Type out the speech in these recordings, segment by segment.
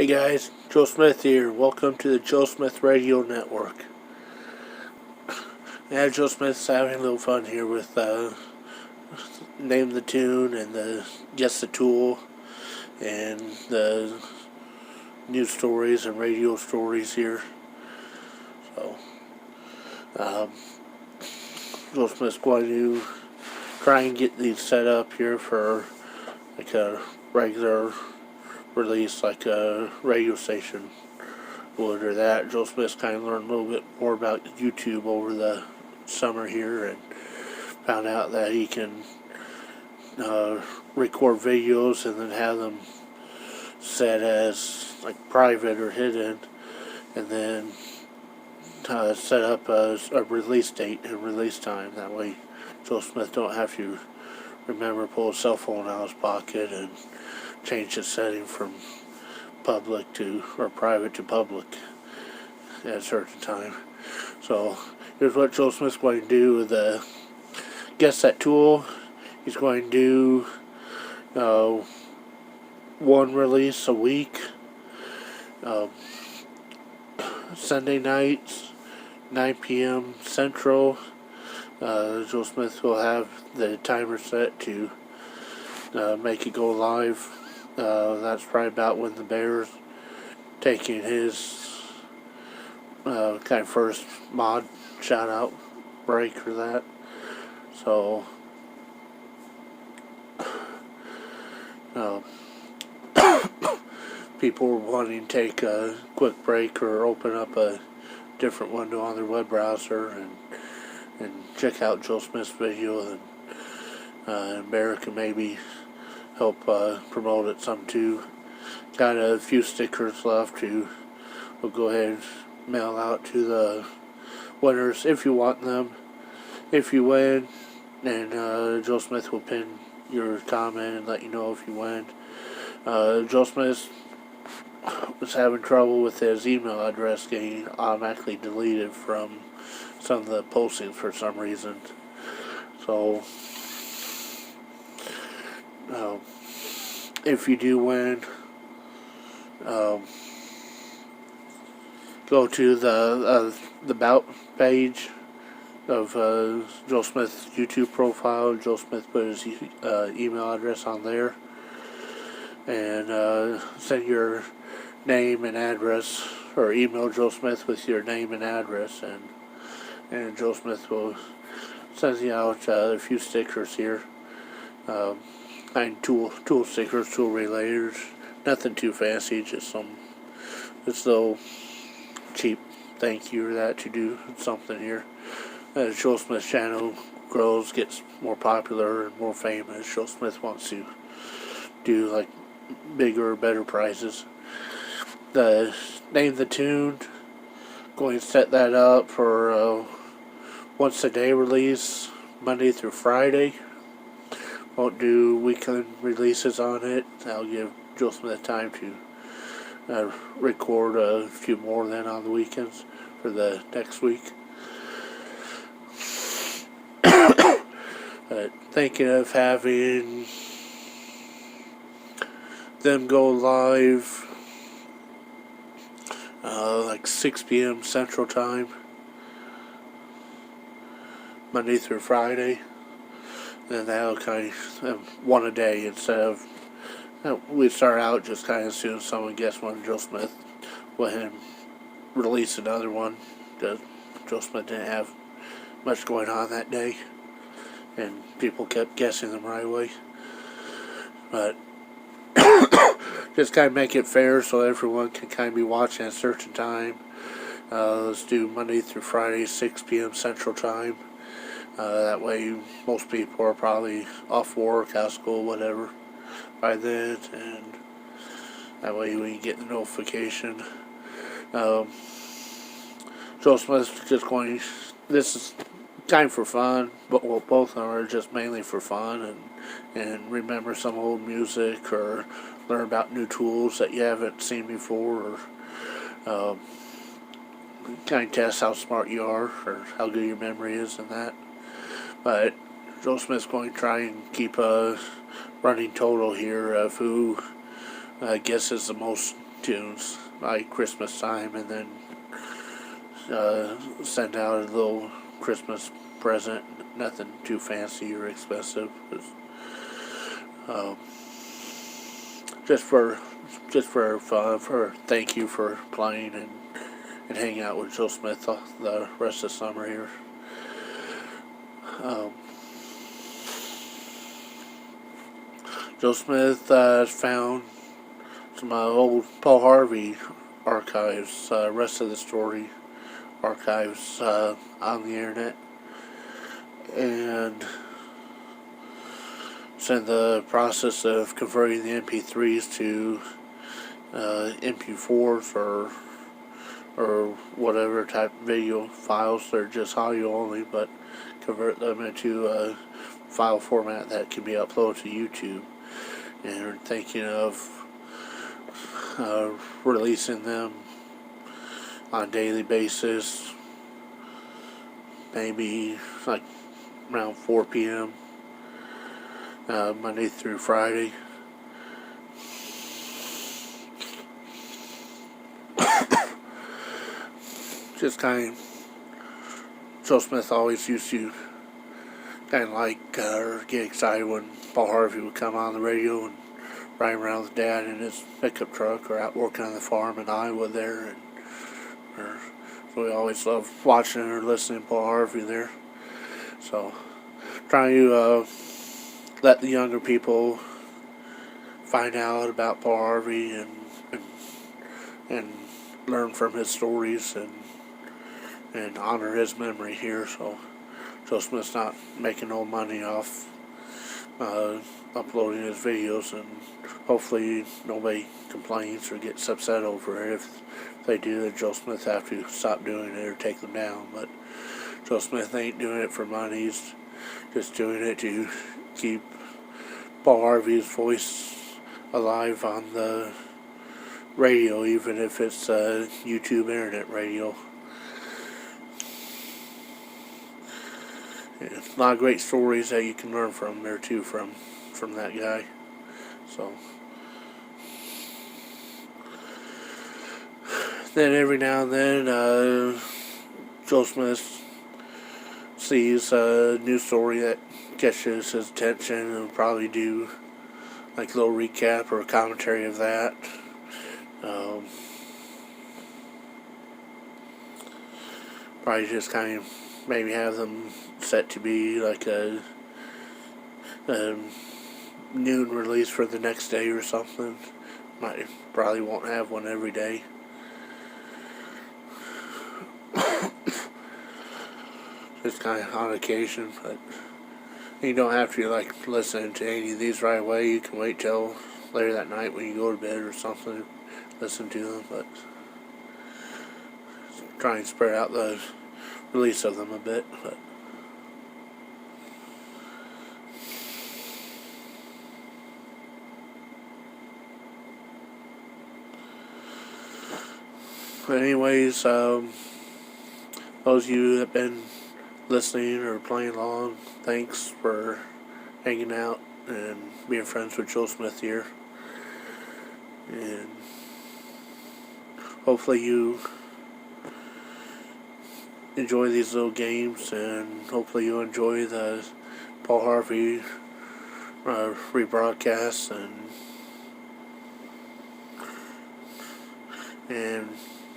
Hey guys, Joe Smith here. Welcome to the Joe Smith Radio Network. Yeah, Joe Smith's having a little fun here with Name the Tune and the Guess the Tool and the news stories and radio stories here. So, Joe Smith's going to try and get these set up here for like a regular release, like a radio station would or that. Joe Smith's kind of learned a little bit more about YouTube over the summer here and found out that he can record videos and then have them set as like private or hidden, and then set up a release date and release time. That way Joe Smith don't have to remember pull his cell phone out of his pocket and change the setting from public to or private to public at a certain time. So here's what Joe Smith's going to do with the Guess That Tool. He's going to do one release a week. Sunday nights, 9 p.m. Central. Joe Smith will have the timer set to make it go live. That's probably about when the Bears taking his kind of first mod shout out break for that. So people were wanting to take a quick break or open up a different window on their web browser and check out Joe Smith's video, and Bear can maybe help promote it some too. Got a few stickers left we'll go ahead and mail out to the winners if you want them. If you win, and Joe Smith will pin your comment and let you know if you win. Joe Smith was having trouble with his email address getting automatically deleted from some of the postings for some reason. So if you do win, go to the About page of Joe Smith's YouTube profile. Joe Smith put his email address on there, and send your name and address, or email Joe Smith with your name and address, and Joe Smith will send you out a few stickers here. Tool stickers, tool relators, nothing too fancy, just little cheap thank you or that to do something here. As Joe Smith's channel grows, gets more popular and more famous, Joe Smith wants to do like bigger, better prizes. The Name the Tune, going to set that up for once a day release, Monday through Friday. Won't do weekend releases on it. That'll give Joe Smith time to record a few more then on the weekends for the next week. Thinking of having them go live like 6 p.m. Central Time, Monday through Friday. And that'll kind of one a day instead of we start out just kind of as soon as someone gets one. Joe Smith went ahead and release another one. Joe Smith didn't have much going on that day, and people kept guessing them right away. But just kind of make it fair so everyone can kind of be watching at a certain time. Let's do Monday through Friday, 6 p.m. Central Time. That way most people are probably off work, out of school, whatever, by then, and that way we get the notification. Joe Smith's just going, this is kind of for fun, but both of them are just mainly for fun and remember some old music or learn about new tools that you haven't seen before, or kind of test how smart you are or how good your memory is and that. But Joe Smith's going to try and keep a running total here of who guesses the most tunes like Christmas time, and then send out a little Christmas present. Nothing too fancy or expensive. Um, just for fun, for thank you for playing and hanging out with Joe Smith the rest of the summer here. Joe Smith found some old Paul Harvey archives, rest of the story archives on the internet, and it's in the process of converting the MP3s to MP4s or whatever type of video files. They're just audio only, but convert them into a file format that can be uploaded to YouTube. And we're thinking of releasing them on a daily basis, maybe like around 4 p.m. Monday through Friday. Just kind of, Joe Smith always used to kind of like or get excited when Paul Harvey would come on the radio and ride around with Dad in his pickup truck, or out working on the farm in Iowa there, so we always loved watching or listening to Paul Harvey there. So trying to let the younger people find out about Paul Harvey and learn from his stories and honor his memory here. So Joe Smith's not making no money off uploading his videos, and hopefully nobody complains or gets upset over it. If they do, then Joe Smith have to stop doing it or take them down. But Joe Smith ain't doing it for money. He's just doing it to keep Paul Harvey's voice alive on the radio, even if it's YouTube internet radio. Yeah, a lot of great stories that you can learn from there too, from that guy. So then every now and then Joe Smith sees a new story that catches his attention, and will probably do like a little recap or a commentary of that. Probably just kind of maybe have them set to be like a noon release for the next day or something. Probably won't have one every day. Just kind of on occasion, but you don't have to like listen to any of these right away. You can wait till later that night when you go to bed or something, listen to them, but try and spread out the release of them a bit. But anyways, those of you that have been listening or playing along, thanks for hanging out and being friends with Joe Smith here. And hopefully you enjoy these little games, and hopefully you enjoy the Paul Harvey rebroadcasts, and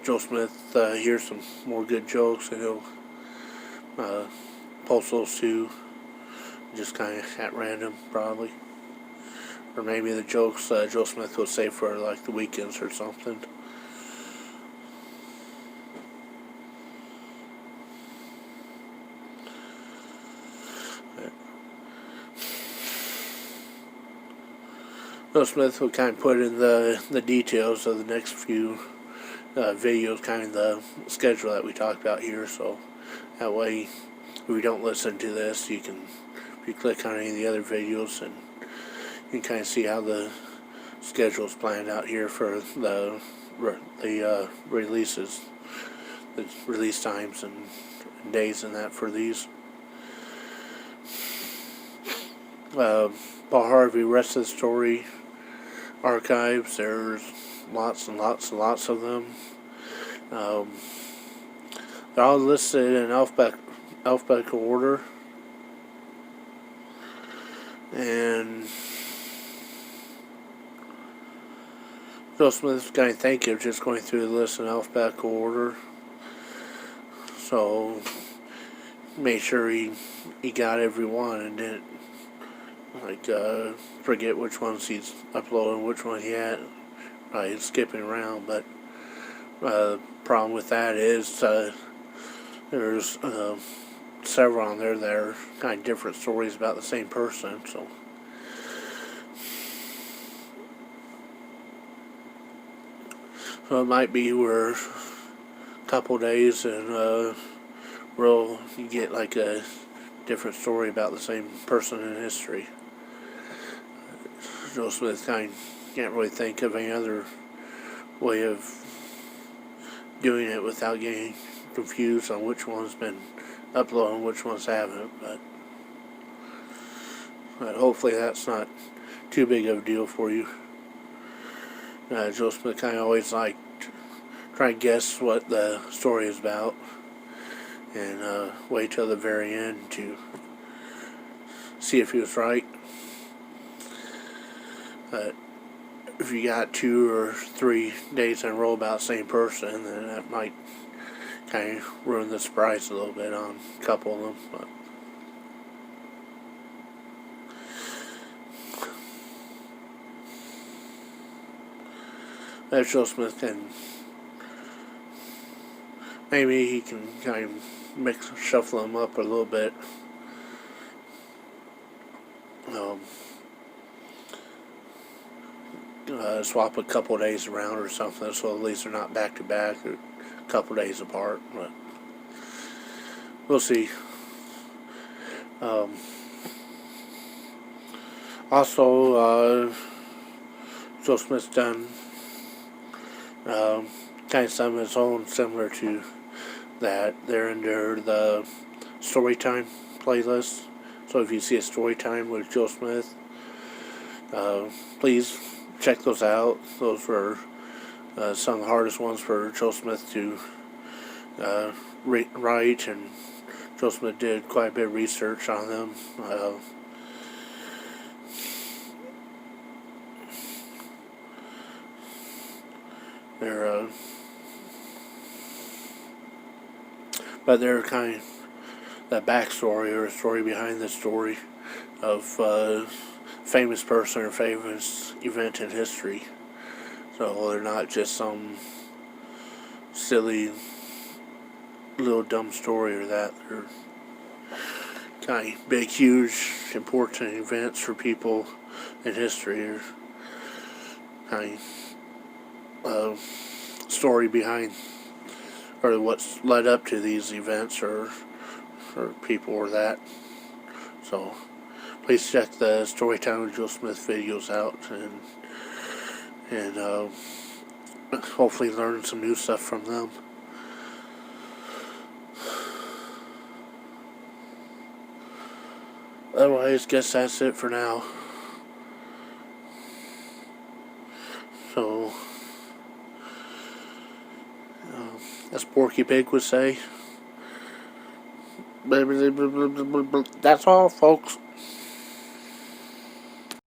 Joe Smith hears some more good jokes, and he'll post those too, just kind of at random probably, or maybe the jokes Joe Smith will say for like the weekends or something. Joe Smith will kind of put in the details of the next few videos, kind of the schedule that we talked about here, so that way if you don't listen to this, if you click on any of the other videos, and you can kind of see how the schedule is planned out here for the releases, the release times and days and that for these. Paul Harvey, rest of the story archives, there's lots and lots and lots of them. They're all listed in alphabetical order. And Joe Smith's going to thank you just going through the list in alphabetical order. So made sure he got every one and didn't forget which ones he's uploading, which one he had. He's skipping around, but the problem with that is there's several on there that are kind of different stories about the same person. So it might be where a couple days and you get like a different story about the same person in history. Joe Smith can't really think of any other way of doing it without getting confused on which one's been uploaded and which ones haven't. But hopefully that's not too big of a deal for you. Joe Smith kind of always liked try to guess what the story is about and wait till the very end to see if he was right. But if you got 2 or 3 days in a row about the same person, then that might kind of ruin the surprise a little bit on a couple of them. But if Joe Smith can, maybe he can kind of shuffle them up a little bit. Swap a couple of days around or something, so at least they're not back to back or a couple of days apart. But we'll see. Also, Joe Smith's done kind of some of his own similar to that. They're under the Storytime playlist. So if you see a Storytime with Joe Smith, please check those out. Those were some of the hardest ones for Joe Smith to write, and Joe Smith did quite a bit of research on them. They're kind of the backstory or a story behind the story of famous person or famous event in history. So they're not just some silly little dumb story or that. They're kind of big, huge, important events for people in history, or kind of story behind or what's led up to these events or people or that. So please check the Storytime with Joe Smith videos out and hopefully learn some new stuff from them. Otherwise, guess that's it for now. So, as Porky Pig would say, that's all, folks.